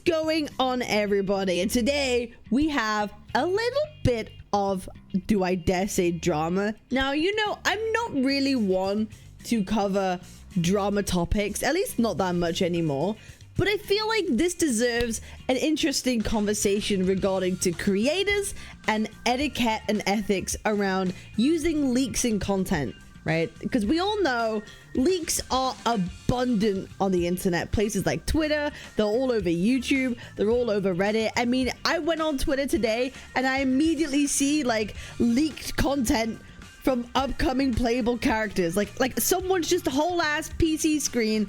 going on, everybody? And today we have a little bit of, do I dare say, drama. Now, you know, I'm not really one to cover drama topics, at least not that much anymore, but I feel like this deserves an interesting conversation regarding to creators and etiquette and ethics around using leaks in content, right? Because we all know leaks are abundant on the internet. Places like Twitter, they're all over YouTube, they're all over Reddit. I mean, I went on Twitter today and I immediately see like leaked content from upcoming playable characters. Like someone's just a whole ass PC screen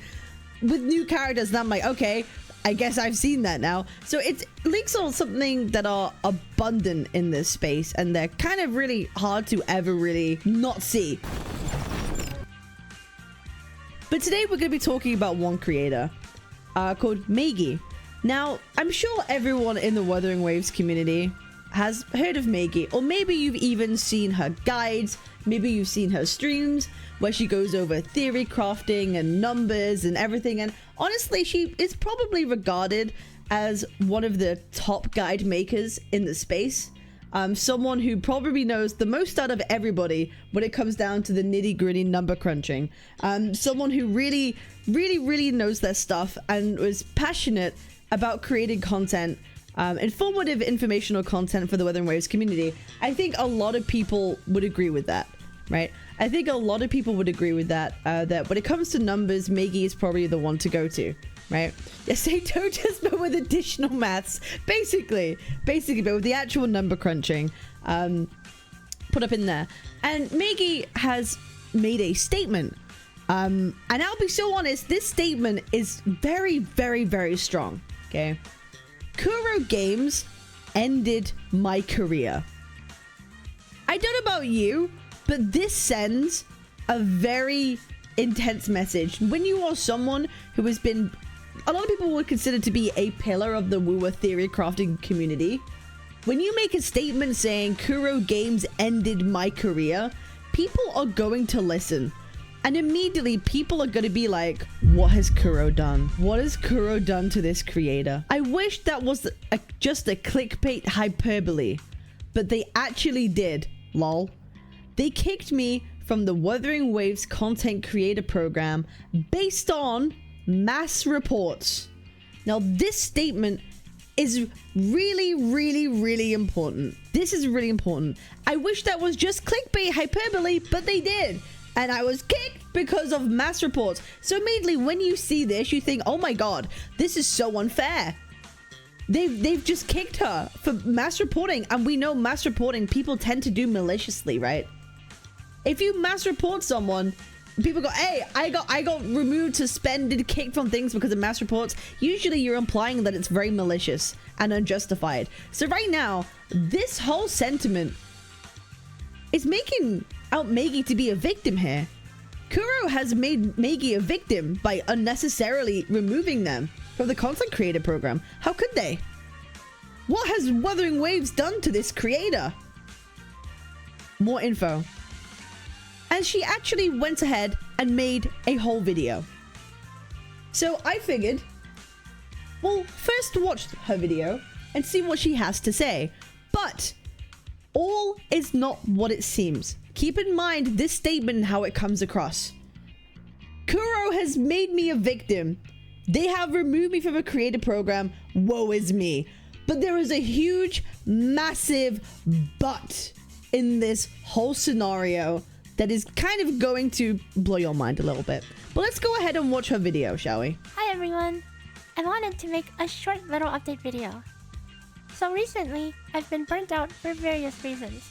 with new characters, and I'm like, okay, I guess I've seen that now. So it's leaks are something that are abundant in this space, and they're kind of really hard to ever really not see. But today we're going to be talking about one creator called Maggie. Now, I'm sure everyone in the Wuthering Waves community has heard of Maggie, or maybe you've even seen her guides, maybe you've seen her streams where she goes over theory crafting and numbers and everything. And honestly, she is probably regarded as one of the top guide makers in the space. Someone who probably knows the most out of everybody when it comes down to the nitty-gritty number crunching. Someone who really knows their stuff and was passionate about creating content, informative, informational content for the Wuthering Waves community. I think a lot of people would agree with that, right? I think a lot of people would agree with that, that when it comes to numbers, Maggie is probably the one to go to, right? Yes, they don't just, but with additional maths, basically, but with the actual number crunching put up in there. And Maggie has made a statement, and I'll be so honest, this statement is very strong, okay? Kuro games ended my career. I don't know about you, but this sends a very intense message. When you are someone who has been, a lot of people would consider to be a pillar of the Woowa theory crafting community, when you make a statement saying Kuro games ended my career, people are going to listen. And immediately people are going to be like, what has Kuro done? What has Kuro done to this creator? I wish that was just a clickbait hyperbole, but they actually did, lol. They kicked me from the Wuthering Waves content creator program based on mass reports. Now, this statement is really important. This is really important. I wish that was just clickbait hyperbole, but they did. And I was kicked because of mass reports. So immediately when you see this, you think, oh my god, this is so unfair. They've just kicked her for mass reporting. And we know mass reporting, people tend to do maliciously, right? If you mass report someone, people go, hey, I got removed, suspended, kicked from things because of mass reports. Usually you're implying that it's very malicious and unjustified. So right now, this whole sentiment is making out Maggie to be a victim here. Kuro has made Maggie a victim by unnecessarily removing them from the content creator program. How could they? What has Wuthering Waves done to this creator? More info. And she actually went ahead and made a whole video. So I figured, well, first watch her video and see what she has to say. But all is not what it seems. Keep in mind this statement and how it comes across. Kuro has made me a victim. They have removed me from a creator program. Woe is me. But there is a huge, massive but in this whole scenario that is kind of going to blow your mind a little bit. But let's go ahead and watch her video, shall we? Hi everyone. I wanted to make a short little update video. So recently, I've been burnt out for various reasons,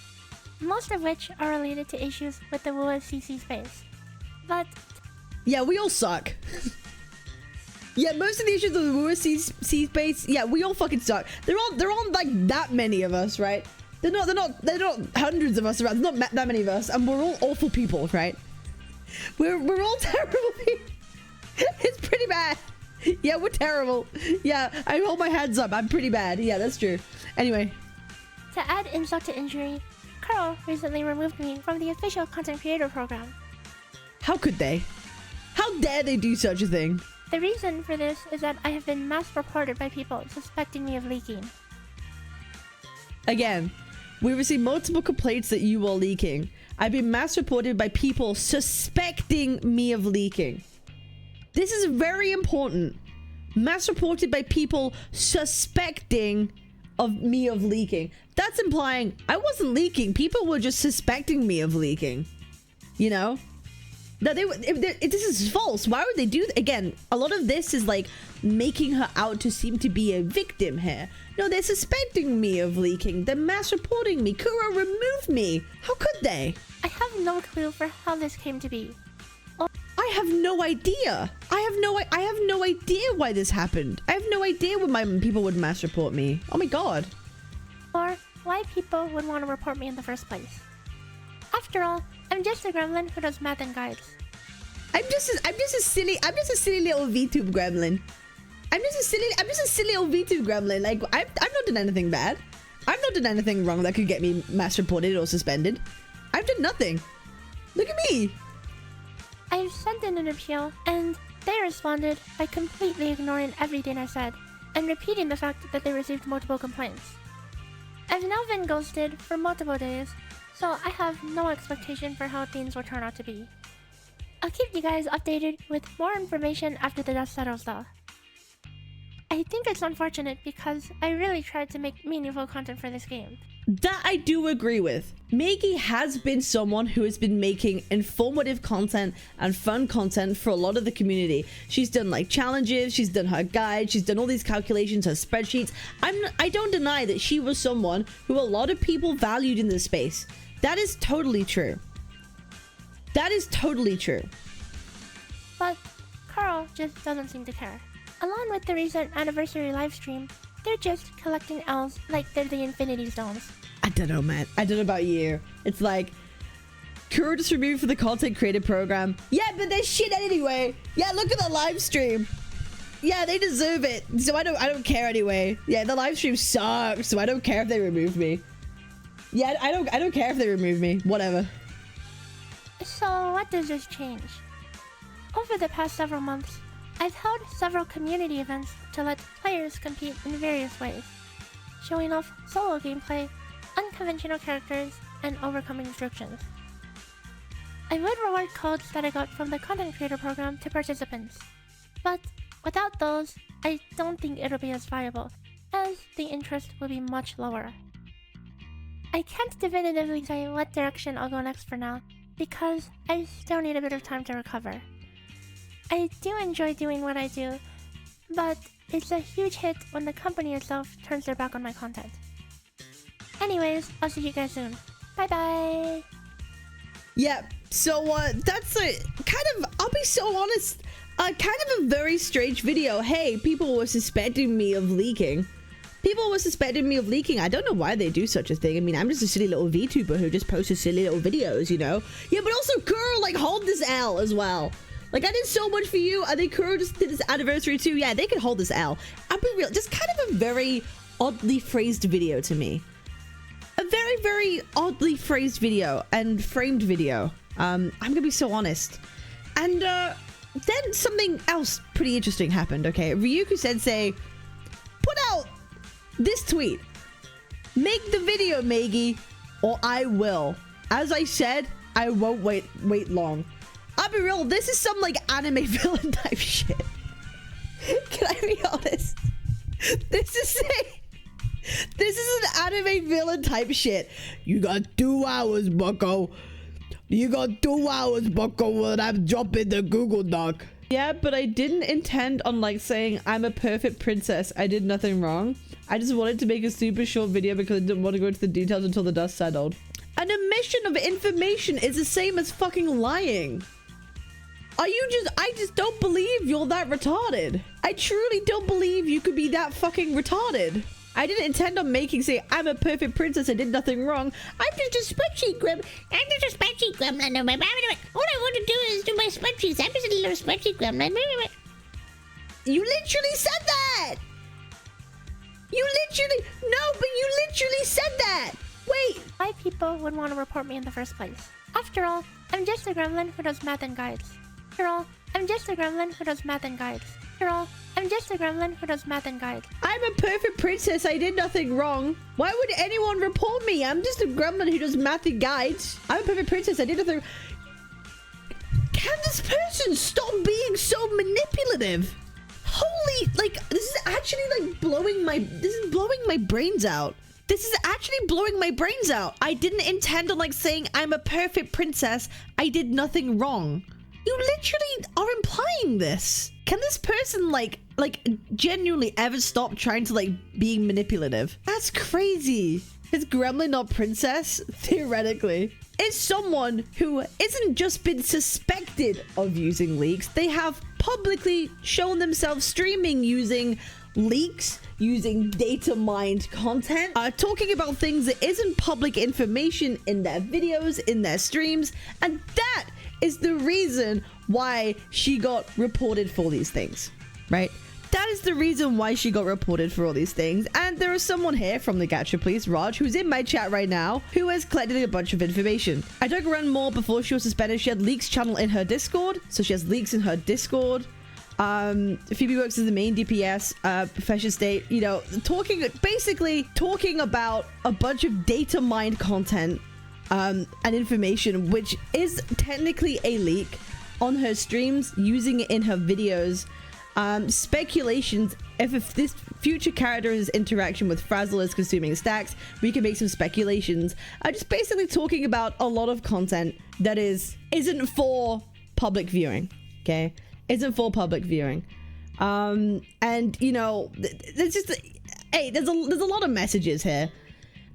most of which are related to issues with the Woowa CC space. But yeah, we all suck. Yeah, most of the issues with the Woowa CC space, yeah, we all fucking suck. There aren't like that many of us, right? They're not hundreds of us around. There's not that many of us, and we're all awful people, right? We're all terrible people. It's pretty bad. Yeah, we're terrible. Yeah, I hold my hands up. I'm pretty bad. Yeah, that's true. Anyway. To add insult to injury, Kuro recently removed me from the official content creator program. How could they? How dare they do such a thing? The reason for this is that I have been mass reported by people suspecting me of leaking. Again, we received multiple complaints that you are leaking. I've been mass reported by people suspecting me of leaking. This is very important. Mass reported by people suspecting of me of leaking. That's implying I wasn't leaking. People were just suspecting me of leaking. You know? Now if this is false. Why would they do that? Again, a lot of this is like making her out to seem to be a victim here. No, they're suspecting me of leaking. They're mass reporting me. Kuro removed me. How could they? I have no clue for how this came to be. I have no idea. I have no idea why this happened. I have no idea why people would mass report me. Oh my god. Or why people would want to report me in the first place. After all, I'm just a gremlin who does math and guides. I'm just a silly little VTube gremlin. I'm just a silly little VTube gremlin. Like I've not done anything bad. I've not done anything wrong that could get me mass reported or suspended. I've done nothing. Look at me. I've sent in an appeal, and they responded by completely ignoring everything I said, and repeating the fact that they received multiple complaints. I've now been ghosted for multiple days, so I have no expectation for how things will turn out to be. I'll keep you guys updated with more information after the dust settles though. I think it's unfortunate because I really tried to make meaningful content for this game. That I do agree with. Maggie has been someone who has been making informative content and fun content for a lot of the community. She's done like challenges, she's done her guide, she's done all these calculations, her spreadsheets. I don't deny that she was someone who a lot of people valued in this space. That is totally true. That is totally true. But Carl just doesn't seem to care. Along with the recent anniversary livestream, they're just collecting L's like they're the Infinity Stones. I don't know, man. I don't know about you. It's like, Kuro just removed for the content creator program. Yeah, but they're shit anyway. Yeah, look at the live stream. Yeah, they deserve it. So I don't care anyway. Yeah, the live stream sucks. So I don't care if they remove me. Yeah, I don't care if they remove me. Whatever. So what does this change? Over the past several months, I've held several community events to let players compete in various ways, showing off solo gameplay, unconventional characters, and overcoming restrictions. I would reward codes that I got from the content creator program to participants, but without those, I don't think it'll be as viable, as the interest will be much lower. I can't definitively say what direction I'll go next for now, because I still need a bit of time to recover. I do enjoy doing what I do, but it's a huge hit when the company itself turns their back on my content. Anyways, I'll see you guys soon. Bye bye! Yeah, so that's a kind of, I'll be so honest, kind of a very strange video. Hey, people were suspecting me of leaking. People were suspecting me of leaking. I don't know why they do such a thing. I mean, I'm just a silly little VTuber who just posts silly little videos, you know? Yeah, but also Kuro, like, hold this L as well. Like, I did so much for you. I think Kuro just did this anniversary too. Yeah, they could hold this L. I'll be real. Just kind of a very oddly phrased video to me. A very, very oddly phrased video and framed video. I'm gonna be so honest. And then something else pretty interesting happened, okay? Ryukus Sensei put out this tweet. Make the video, Maggie, or I will. As I said, I won't wait long. I'll be real, this is some like anime villain type shit. Can I be honest? This is an anime villain type shit. You got 2 hours, bucko. You got 2 hours, bucko, when I'm dropping the Google Doc. Yeah, but I didn't intend on like saying I'm a perfect princess. I did nothing wrong. I just wanted to make a super short video because I didn't want to go into the details until the dust settled. An omission of information is the same as fucking lying. I just don't believe you're that retarded. I truly don't believe you could be that fucking retarded. I didn't intend on say I'm a perfect princess, I did nothing wrong. I'm just a spreadsheet gremlin. All I want to do is do my spreadsheets. I'm just a little spreadsheet gremlin. You literally said that! You literally said that! Wait! Why people would want to report me in the first place? After all, I'm just a gremlin who does math and guides. After all, I'm just a gremlin who does math and guides. I'm a perfect princess. I did nothing wrong. Why would anyone report me? I'm just a gremlin who does math and guides. I'm a perfect princess. I did nothing. Can this person stop being so manipulative? Holy, like, this is actually like blowing my brains out. This is actually blowing my brains out. I didn't intend on like saying I'm a perfect princess. I did nothing wrong. You literally are implying this. Can this person like genuinely ever stop trying to like being manipulative? That's crazy. Is Gremlin not princess? Theoretically. Is someone who isn't just been suspected of using leaks. They have publicly shown themselves streaming using leaks, using data mined content, talking about things that isn't public information in their videos, in their streams, and that is the reason why she got reported for these things, right? That is the reason why she got reported for all these things. And there is someone here from the Gacha Police, Raj, who's in my chat right now, who has collected a bunch of information. I dug around more before she was suspended. She had leaks channel in her Discord, so she has leaks in her Discord. Phoebe works as the main DPS, Professor State, you know, basically talking about a bunch of data mined content and information, which is technically a leak on her streams, using it in her videos. Speculations, if this future character's interaction with Frazzle is consuming stacks, we can make some speculations. Just basically talking about a lot of content that isn't for public viewing, okay? Isn't for public viewing. And you know, there's just there's a lot of messages here.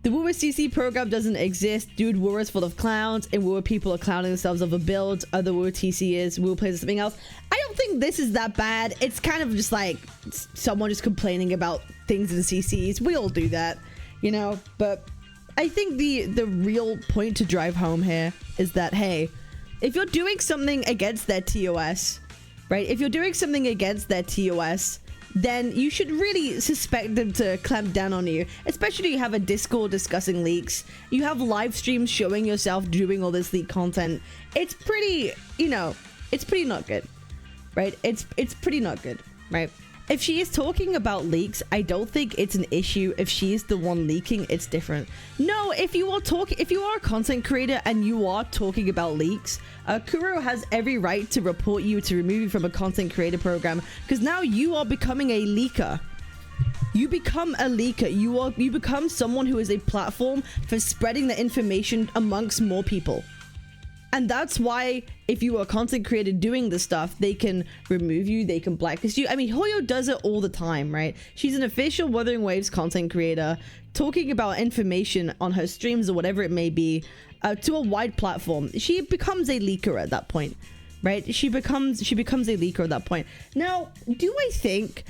The Woowa CC program doesn't exist. Dude, Woowa is full of clowns, and Woowa people are clowning themselves over builds. Other Woowa TC is Woowa plays something else. I don't think this is that bad. It's kind of just like someone just complaining about things in CCs. We all do that, you know. But I think the real point to drive home here is that, hey, if you're doing something against their TOS, right? If you're doing something against their TOS, then you should really suspect them to clamp down on you. Especially you have a Discord discussing leaks. You have live streams showing yourself doing all this leak content. It's pretty, you know, it's pretty not good, right? It's pretty not good, right? If she is talking about leaks, I don't think it's an issue. If she is the one leaking, it's different. No, if you are a content creator and you are talking about leaks, Kuro has every right to report you, to remove you from a content creator program, because now you are becoming a leaker. You become a leaker. You become someone who is a platform for spreading the information amongst more people. And that's why, if you are a content creator doing this stuff, they can remove you, they can blacklist you. I mean, Hoyo does it all the time, right? She's an official Wuthering Waves content creator, talking about information on her streams or whatever it may be, to a wide platform. She becomes a leaker at that point, right? She becomes a leaker at that point. Now, do I think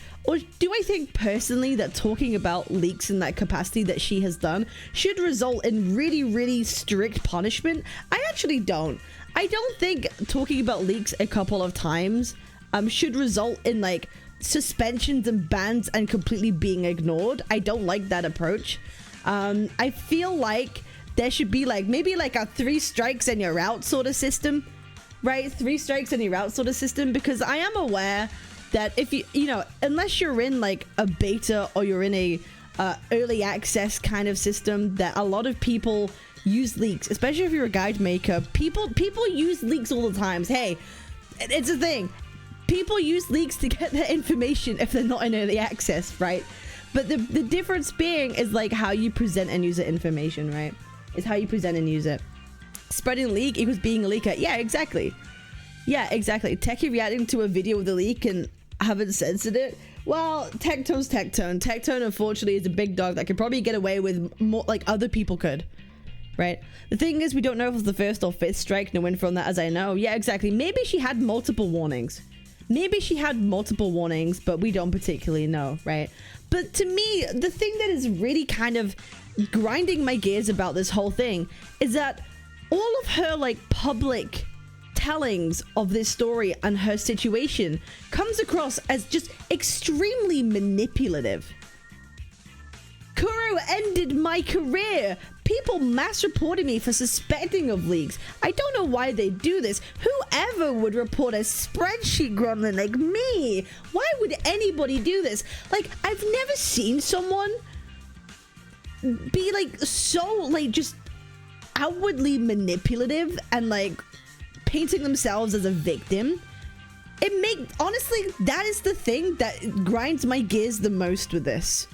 personally that talking about leaks in that capacity that she has done should result in really, really strict punishment? I actually don't. I don't think talking about leaks a couple of times should result in like suspensions and bans and completely being ignored. I don't like that approach. I feel like there should be like maybe like a 3 strikes and you're out sort of system, right? 3 strikes and you're out sort of system, because I am aware that if you know, unless you're in like a beta or you're in a early access kind of system, that a lot of people use leaks, especially if you're a guide maker. People use leaks all the times. Hey, it's a thing. People use leaks to get their information if they're not in early access, right? But the difference being is like how you present and use the information, right? Is how you present and use it. Spreading leak equals being a leaker. Yeah, exactly. Yeah, exactly. Techie reacting to a video with a leak and haven't censored it. Well, Tectone's Tectone. Tectone, unfortunately, is a big dog that could probably get away with more, like other people could, right? The thing is, we don't know if it was the 1st or 5th strike. No info on that, as I know. Yeah, exactly. Maybe she had multiple warnings. Maybe she had multiple warnings, but we don't particularly know, right? But to me, the thing that is really kind of grinding my gears about this whole thing is that all of her like public tellings of this story and her situation comes across as just extremely manipulative. Kuro ended my career. People people mass reported me for suspecting of leaks. I don't know why they do this. Whoever would report a spreadsheet gremlin like me? Why would anybody do this? Like, I've never seen someone be like so like just outwardly manipulative and like painting themselves as a victim. Honestly, that is the thing that grinds my gears the most with this.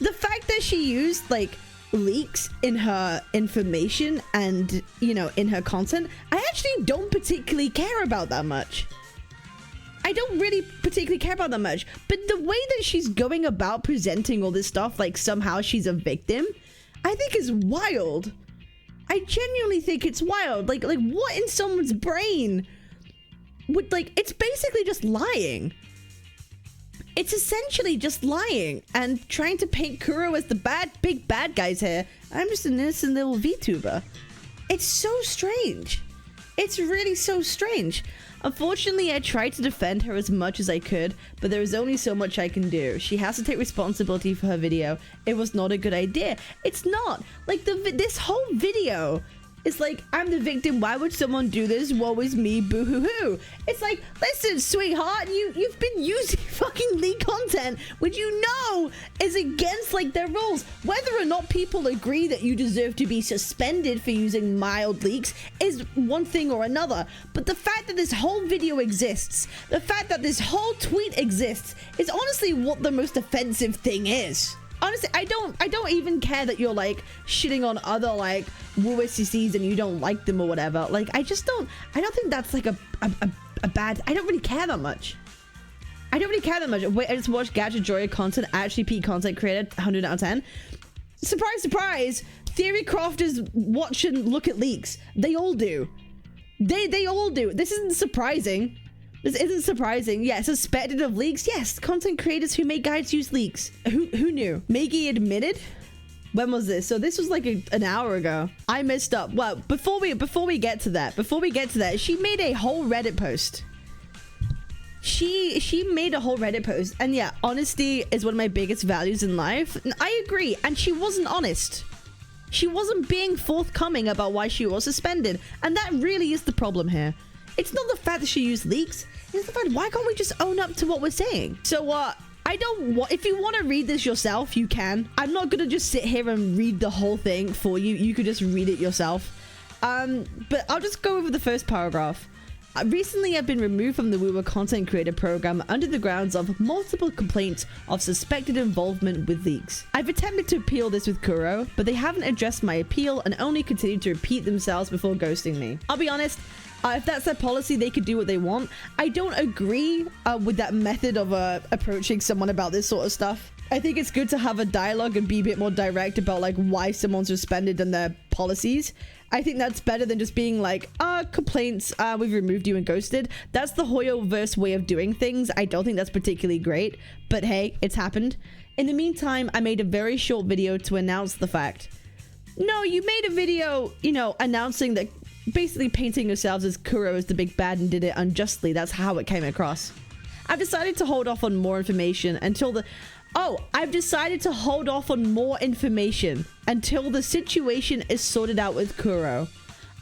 The fact that she used like leaks in her information and, you know, in her content, I actually don't particularly care about that much. I don't really particularly care about that much. But the way that she's going about presenting all this stuff, like somehow she's a victim, I think is wild. I genuinely think it's wild. Like what in someone's brain would, like, it's basically just lying. It's essentially just lying and trying to paint Kuro as the big bad guys here. I'm just an innocent little VTuber. It's so strange. It's really so strange. Unfortunately, I tried to defend her as much as I could, but there is only so much I can do. She has to take responsibility for her video. It was not a good idea. It's not. Like, this whole video is like, I'm the victim. Why would someone do this? Woe is me. Boo hoo hoo. It's like, listen, sweetheart, you've been using fucking leak content, which you know is against like their rules. Whether or not people agree that you deserve to be suspended for using mild leaks is one thing or another. But the fact that this whole video exists, the fact that this whole tweet exists, is honestly what the most offensive thing is. Honestly, I don't even care that you're like shitting on other like WooSCCs and you don't like them or whatever. Like, I don't think that's like a bad, I don't really care that much. I don't really care that much. Wait, I just watched Gadget Joy content, actually peak content created, 100 out of 10. Surprise, surprise. Theory crafters watch and look at leaks. They all do. They all do. This isn't surprising. This isn't surprising. Yeah, suspected of leaks. Yes, content creators who make guides use leaks. Who knew? Maggie admitted. When was this? So this was like an hour ago. I messed up. Well, before we get to that, she made a whole Reddit post. She made a whole Reddit post, and yeah, honesty is one of my biggest values in life. I agree, and she wasn't honest. She wasn't being forthcoming about why she was suspended, and that really is the problem here. It's not the fact that she used leaks. It's the fact, why can't we just own up to what we're saying? So, if you want to read this yourself, you can. I'm not going to just sit here and read the whole thing for you. You could just read it yourself. But I'll just go over the first paragraph. Recently, I've been removed from the Woowa content creator program under the grounds of multiple complaints of suspected involvement with leaks. I've attempted to appeal this with Kuro, but they haven't addressed my appeal and only continue to repeat themselves before ghosting me. I'll be honest, if that's their policy, they could do what they want. I don't agree with that method of approaching someone about this sort of stuff. I think it's good to have a dialogue and be a bit more direct about like why someone's suspended and their policies. I think that's better than just being like, complaints, we've removed you and ghosted. That's the Hoyoverse way of doing things. I don't think that's particularly great, but hey, it's happened. In the meantime, I made a very short video to announce the fact. No, you made a video, you know, announcing that, basically painting yourselves as Kuro as the big bad and did it unjustly. That's how it came across. I've decided to hold off on more information until the... I've decided to hold off on more information until the situation is sorted out with Kuro.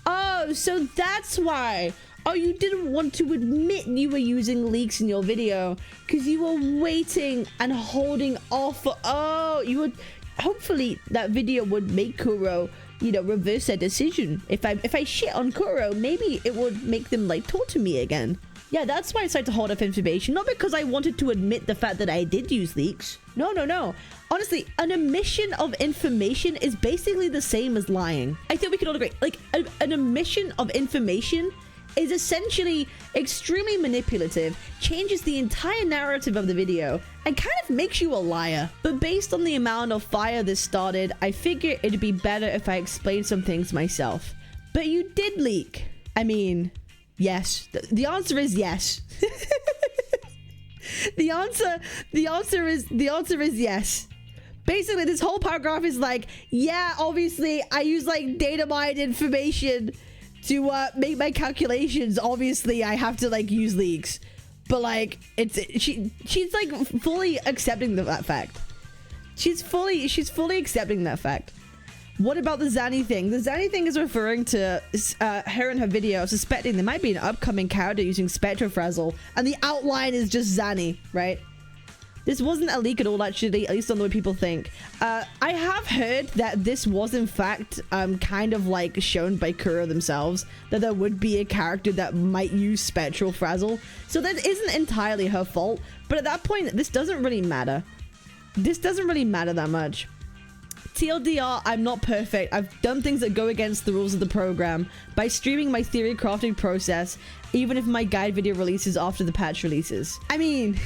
Oh, so that's why. Oh, you didn't want to admit you were using leaks in your video because you were waiting and holding off. You would... Hopefully that video would make Kuro, you know, reverse their decision. If I shit on Kuro, maybe it would make them like talk to me again. Yeah, that's why I decided to hold off information. Not because I wanted to admit the fact that I did use leaks. No. Honestly, an omission of information is basically the same as lying. I think we can all agree. Like, an omission of information is essentially extremely manipulative, changes the entire narrative of the video, and kind of makes you a liar. But based on the amount of fire this started, I figure it'd be better if I explained some things myself. But you did leak. I mean, yes. The answer is yes. The answer is yes. Basically, this whole paragraph is like, yeah, obviously, I use like data mined information to make my calculations. Obviously, I have to like use leaks, but like she's like fully accepting that fact. She's fully accepting that fact. What about the Zanny thing? The Zanny thing is referring to her in her video suspecting there might be an upcoming character using Spectrofrazzle, and the outline is just Zanny, right? This wasn't a leak at all, actually, at least on the way people think. I have heard that this was, in fact, kind of like shown by Kuro themselves, that there would be a character that might use Spectrofrazzle. So that isn't entirely her fault, but at that point, this doesn't really matter. This doesn't really matter that much. TLDR, I'm not perfect. I've done things that go against the rules of the program by streaming my theory crafting process, even if my guide video releases after the patch releases. I mean,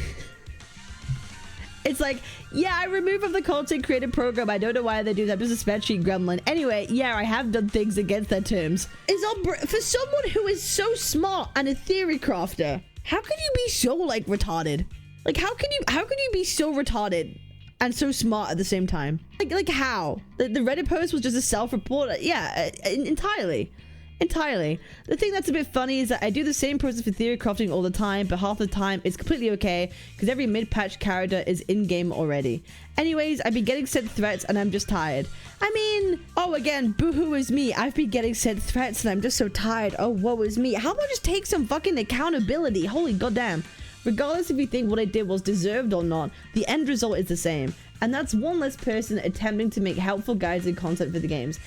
it's like, yeah, I remove from the content creator program. I don't know why they do that. I'm just a spreadsheet gremlin. Anyway, yeah, I have done things against their terms. For someone who is so smart and a theory crafter, how can you be so, like, retarded? Like, how can you be so retarded and so smart at the same time? Like how? The Reddit post was just a self-report? Yeah, entirely. The thing that's a bit funny is that I do the same process for theory crafting all the time, but half the time it's completely okay because every mid-patch character is in-game already. Anyways, I've been getting sent threats and I'm just tired. I mean, oh, again, boohoo is me. I've been getting sent threats and I'm just so tired. Oh, woe is me. How about just take some fucking accountability? Holy goddamn. Regardless if you think what I did was deserved or not, the end result is the same. And that's one less person attempting to make helpful guides and content for the games.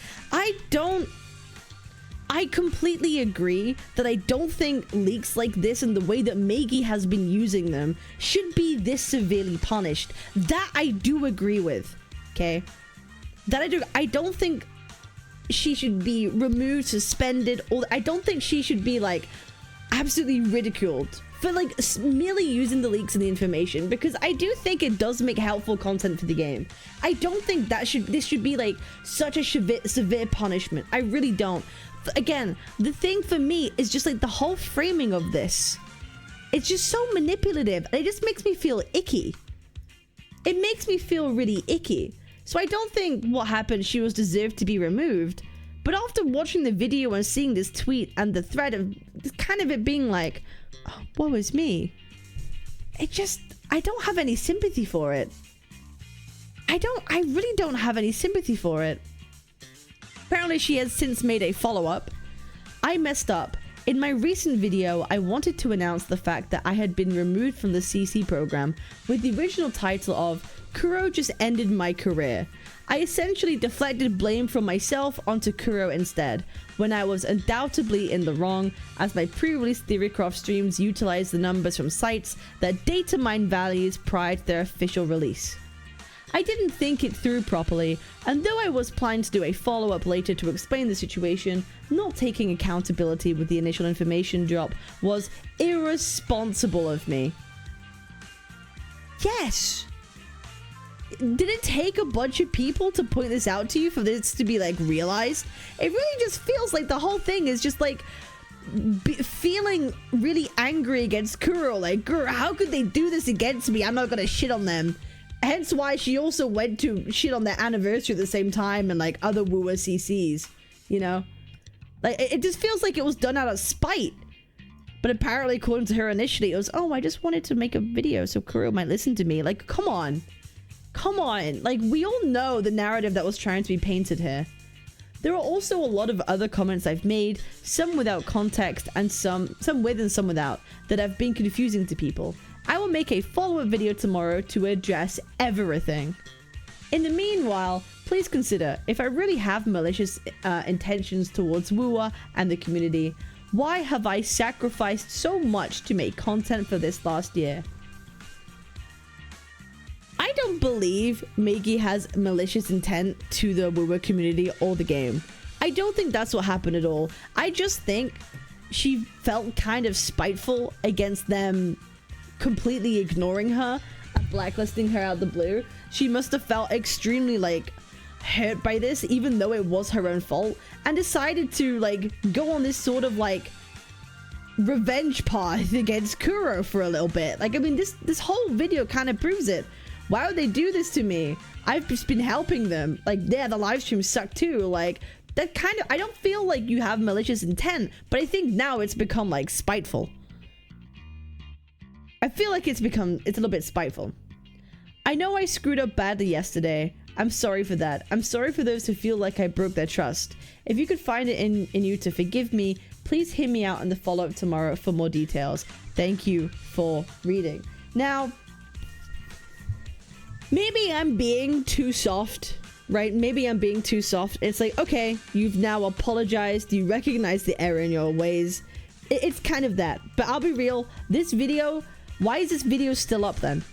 I completely agree that I don't think leaks like this and the way that Maggie has been using them should be this severely punished. That I do agree with, okay? That I do. I don't think she should be removed, suspended, or I don't think she should be, like, absolutely ridiculed for, like, merely using the leaks and the information, because I do think it does make helpful content for the game. I don't think that this should be, like, such a severe punishment. I really don't. Again, the thing for me is just, like, the whole framing of this. It's just so manipulative, and it just makes me feel icky. It makes me feel really icky. So I don't think what happened, she was deserved to be removed. But after watching the video and seeing this tweet and the thread of kind of it being like, oh, woe is me, I don't have any sympathy for it. I really don't have any sympathy for it. Apparently she has since made a follow-up. I messed up. In my recent video, I wanted to announce the fact that I had been removed from the CC program with the original title of Kuro just ended my career. I essentially deflected blame from myself onto Kuro instead, when I was undoubtedly in the wrong, as my pre-release Theorycraft streams utilized the numbers from sites that data mine values prior to their official release. I didn't think it through properly, and though I was planning to do a follow-up later to explain the situation, not taking accountability with the initial information drop was irresponsible of me. Yes! Did it take a bunch of people to point this out to you for this to be, like, realized? It really just feels like the whole thing is just, like, feeling really angry against Kuro. Like, Kuro, how could they do this against me? I'm not gonna shit on them. Hence why she also went to shit on their anniversary at the same time and, like, other wooer CCs, you know? Like, it just feels like it was done out of spite. But apparently, according to her initially, it was, oh, I just wanted to make a video so Kuro might listen to me. Like, come on. Come on. Like, we all know the narrative that was trying to be painted here. There are also a lot of other comments I've made, some without context and some with and some without, that have been confusing to people. I will make a follow-up video tomorrow to address everything. In the meanwhile, please consider, if I really have malicious intentions towards Wooer and the community, why have I sacrificed so much to make content for this last year? I don't believe Maggie has malicious intent to the Wooer community or the game. I don't think that's what happened at all. I just think she felt kind of spiteful against them completely ignoring her and blacklisting her out of the blue. She must have felt extremely, like, hurt by this, even though it was her own fault, and decided to, like, go on this sort of, like, revenge path against Kuro for a little bit. Like, I mean, this whole video kind of proves it. Why would they do this to me? I've just been helping them. Like, yeah, the live stream sucked too. Like, that kind of, I don't feel like you have malicious intent, but I think now it's become, like, spiteful. I feel like it's a little bit spiteful. I know I screwed up badly yesterday. I'm sorry for that. I'm sorry for those who feel like I broke their trust. If you could find it in you to forgive me, please hear me out in the follow-up tomorrow for more details. Thank you for reading. Now, maybe I'm being too soft, right? Maybe I'm being too soft. It's like, okay, you've now apologized. You recognize the error in your ways. It's kind of that. But I'll be real. This video, why is this video still up then?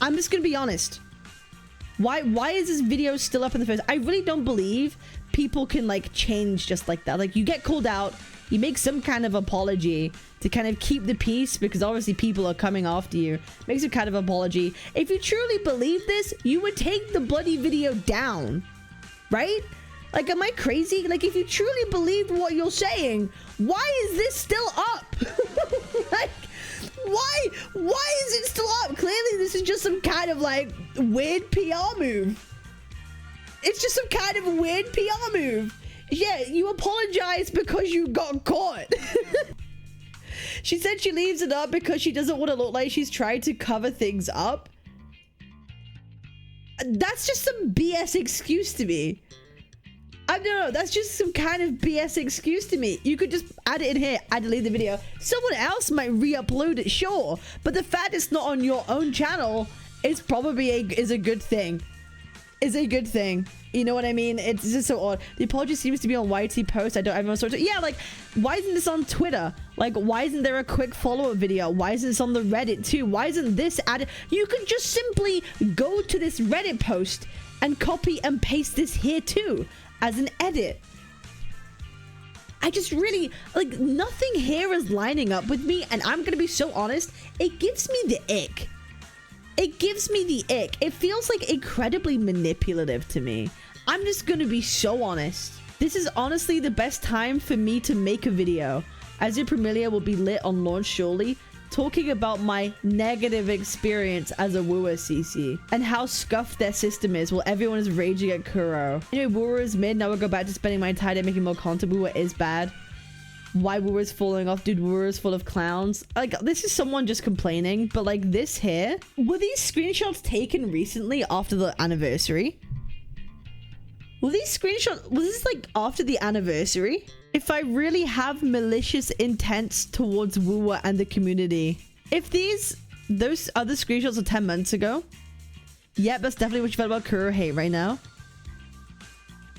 I'm just gonna be honest. Why is this video still up in the first? I really don't believe people can like change just like that. Like, you get called out, you make some kind of apology to kind of keep the peace because obviously people are coming after you. Make some kind of apology. If you truly believe this, you would take the bloody video down, right? Like, am I crazy? Like, if you truly believe what you're saying, why is this still up? Like, why is it still up? Clearly this is just some kind of like weird PR move. It's just some kind of weird PR move. Yeah, you apologize because you got caught. She said she leaves it up because she doesn't want to look like she's trying to cover things up. That's just some BS excuse to me. I don't know, that's just some kind of BS excuse to me. You could just add it in here. I delete the video. Someone else might re-upload it, sure. But the fact it's not on your own channel is probably a good thing. Is a good thing. You know what I mean? It's just so odd. The apology seems to be on YT post. I don't have anyone sort of. Yeah, like, why isn't this on Twitter? Like, why isn't there a quick follow-up video? Why isn't this on the Reddit too? Why isn't this added? You could just simply go to this Reddit post and copy and paste this here too as an edit. I just really, like, nothing here is lining up with me, and I'm gonna be so honest, it gives me the ick. It gives me the ick. It feels like incredibly manipulative to me. I'm just gonna be so honest. This is honestly the best time for me to make a video, as your Premilia will be lit on launch shortly, talking about my negative experience as a Wooer CC and how scuffed their system is while everyone is raging at Kuro. Anyway, Wooer is mid. Now we'll go back to spending my entire day making more content. Wooer is bad. Why Wooer is falling off? Dude, Wooer is full of clowns. Like, this is someone just complaining, but like this here, were these screenshots taken recently after the anniversary? Were these screenshots, was this like after the anniversary? If I really have malicious intents towards Wooer and the community, if those other screenshots are 10 months ago, yep, that's definitely what you felt about Kuro hate right now.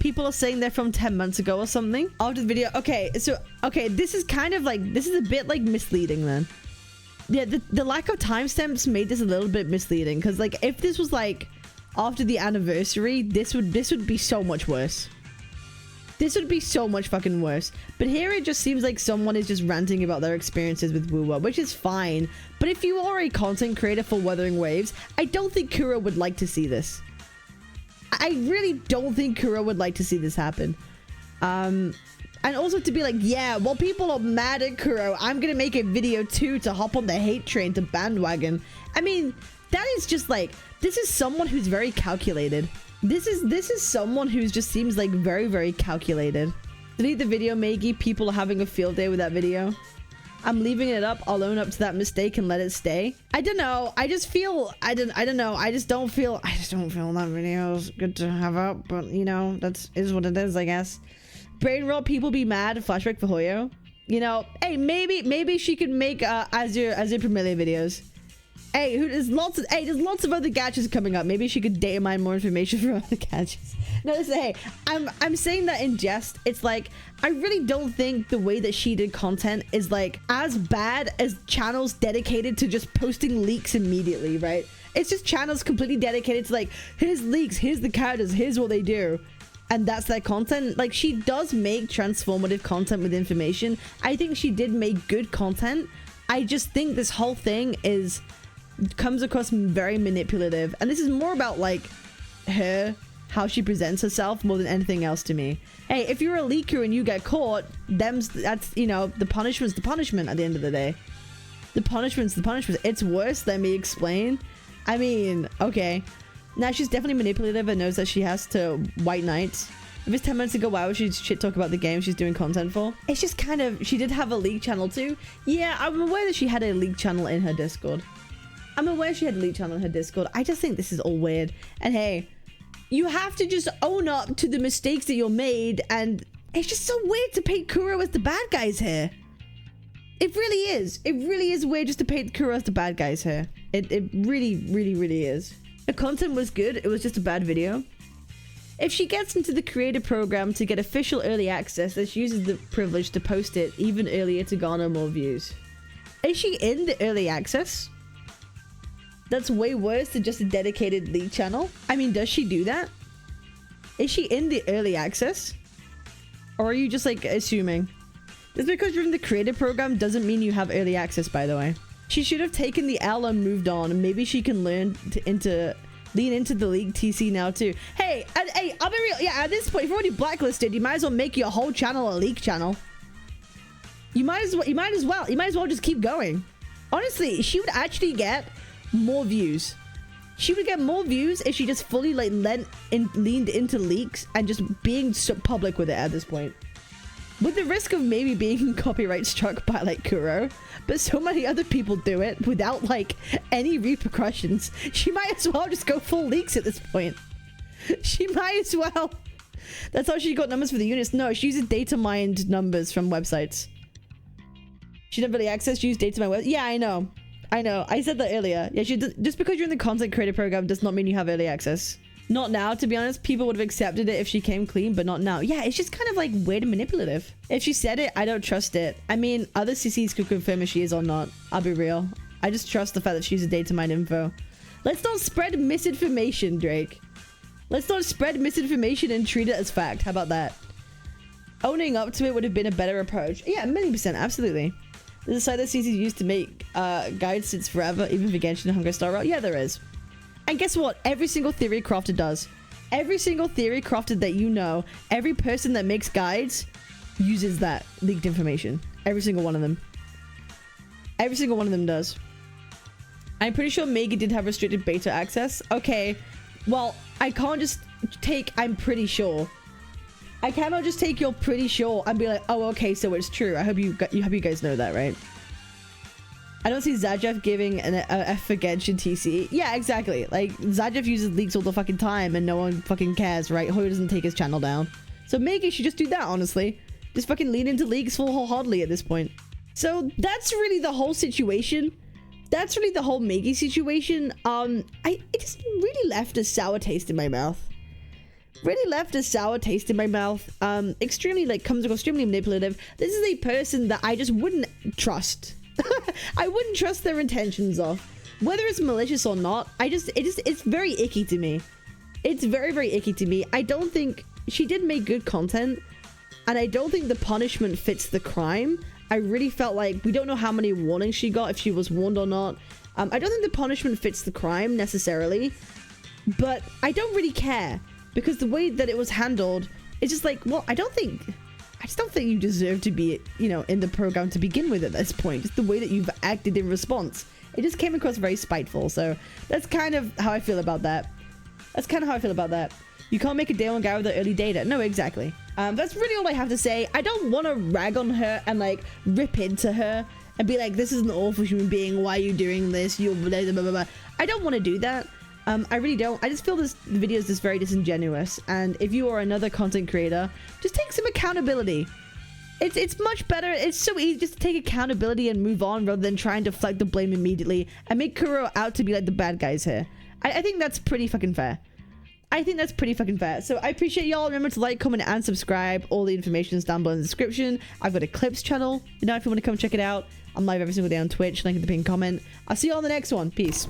People are saying they're from 10 months ago or something after the video. Okay, so, okay, this is kind of like, this is a bit like misleading then. Yeah, the lack of timestamps made this a little bit misleading because like if this was like after the anniversary, this would be so much worse. This would be so much fucking worse. But here it just seems like someone is just ranting about their experiences with Wooer, which is fine. But if you are a content creator for Wuthering Waves, I don't think Kuro would like to see this. I really don't think Kuro would like to see this happen. And also to be like, yeah, well, people are mad at Kuro, I'm gonna make a video too to hop on the hate train to bandwagon. I mean, that is just like, this is someone who's very calculated. This is someone who just seems like very, very calculated. Delete the video, Maggie. People are having a field day with that video. I'm leaving it up. I'll own up to that mistake and let it stay. I don't know. I just feel, I don't know. I just don't feel that video is good to have up, but you know, is what it is, I guess. Brain rot, people be mad. Flashback for Hoyo. You know, hey, maybe she could make Azure Premilia videos. Hey, there's lots of other gadgets coming up. Maybe she could data mine more information from other gadgets. No, listen, hey, I'm saying that in jest. It's like, I really don't think the way that she did content is like as bad as channels dedicated to just posting leaks immediately, right? It's just channels completely dedicated to like, here's leaks, here's the characters, here's what they do. And that's their content. Like, she does make transformative content with information. I think she did make good content. I just think this whole thing comes across very manipulative, and this is more about like her, how she presents herself more than anything else to me. Hey, if you're a leaker and you get caught, that's, you know, the punishment's the punishment at the end of the day. The punishment's the punishment. It's worse. Let me explain. I mean, okay, now she's definitely manipulative and knows that she has to white knight. If it's 10 minutes ago, why would she shit talk about the game she's doing content for? It's just kind of, she did have a leak channel too. Yeah, I'm aware that she had a leak channel in her Discord. I'm aware she had a leak channel in her Discord. I just think this is all weird. And hey, you have to just own up to the mistakes that you're made, and it's just so weird to paint Kuro as the bad guys here. It really is. It really is weird just to paint Kuro as the bad guys here. It really, really, really is. The content was good. It was just a bad video. If she gets into the creator program to get official early access, then she uses the privilege to post it even earlier to garner more views. Is she in the early access? That's way worse than just a dedicated league channel. I mean, does she do that? Is she in the early access? Or are you just like assuming? Just because you're in the creator program doesn't mean you have early access, by the way. She should have taken the L and moved on. Maybe she can learn to lean into the league TC now too. Hey, I'll be real. Yeah, at this point, if you're already blacklisted, you might as well make your whole channel a league channel. You might as well just keep going. Honestly, she would actually get more views. She would get more views if she just fully like leaned into leaks and just being so public with it at this point. With the risk of maybe being copyright struck by like Kuro, but so many other people do it without like any repercussions. She might as well just go full leaks at this point. She might as well. That's how she got numbers for the units. No, she uses data mined numbers from websites. She didn't really access, she used data mined websites. Yeah, I know. I said that earlier. Yeah, just because you're in the content creator program does not mean you have early access. Not now, to be honest. People would have accepted it if she came clean, but not now. Yeah, it's just kind of like weird and manipulative. If she said it, I don't trust it. I mean, other CCs could confirm if she is or not. I'll be real. I just trust the fact that she uses data mine info. Let's not spread misinformation, Drake. Let's not spread misinformation and treat it as fact. How about that? Owning up to it would have been a better approach. Yeah, 1,000,000%, absolutely. There's a site that CCs used to make guides since forever, even for Genshin and Hunger Star Rail. Yeah, there is. And guess what? Every single theory crafter does. Every single theory crafter that you know, every person that makes guides uses that leaked information. Every single one of them. Every single one of them does. I'm pretty sure Maggie did have restricted beta access. Okay, well, I can't just take I'm pretty sure. I cannot just take your pretty sure and be like, oh, okay, so it's true. I hope you guys know that, right? I don't see Zajeff giving an F for Genshin TC. Yeah, exactly. Like, Zajeff uses leaks all the fucking time and no one fucking cares, right? Who doesn't take his channel down? So Maggie should just do that, honestly. Just fucking lean into leaks full wholeheartedly at this point. So that's really the whole situation. That's really the whole Maggie situation. It just really left a sour taste in my mouth. Really left a sour taste in my mouth. Extremely, like, comes across extremely manipulative. This is a person that I just wouldn't trust. I wouldn't trust their intentions off. Whether it's malicious or not, it's very icky to me. It's very, very icky to me. I don't think she did make good content, and I don't think the punishment fits the crime. I really felt like we don't know how many warnings she got, if she was warned or not. I don't think the punishment fits the crime necessarily, but I don't really care because the way that it was handled is just like, well, I just don't think you deserve to be, you know, in the program to begin with at this point. Just the way that you've acted in response. It just came across very spiteful. So that's kind of how I feel about that. You can't make a day one guy with the early data. No, exactly. That's really all I have to say. I don't want to rag on her and like rip into her and be like, this is an awful human being. Why are you doing this? You're blah, blah, blah, blah. I don't want to do that. I really don't. I just feel the video is just very disingenuous. And if you are another content creator, just take some accountability. It's much better. It's so easy just to take accountability and move on rather than trying to deflect the blame immediately and make Kuro out to be like the bad guys here. I think that's pretty fucking fair. So I appreciate y'all. Remember to like, comment, and subscribe. All the information is down below in the description. I've got a clips channel. You know, if you want to come check it out. I'm live every single day on Twitch. Link in the pinned comment. I'll see you all in the next one. Peace.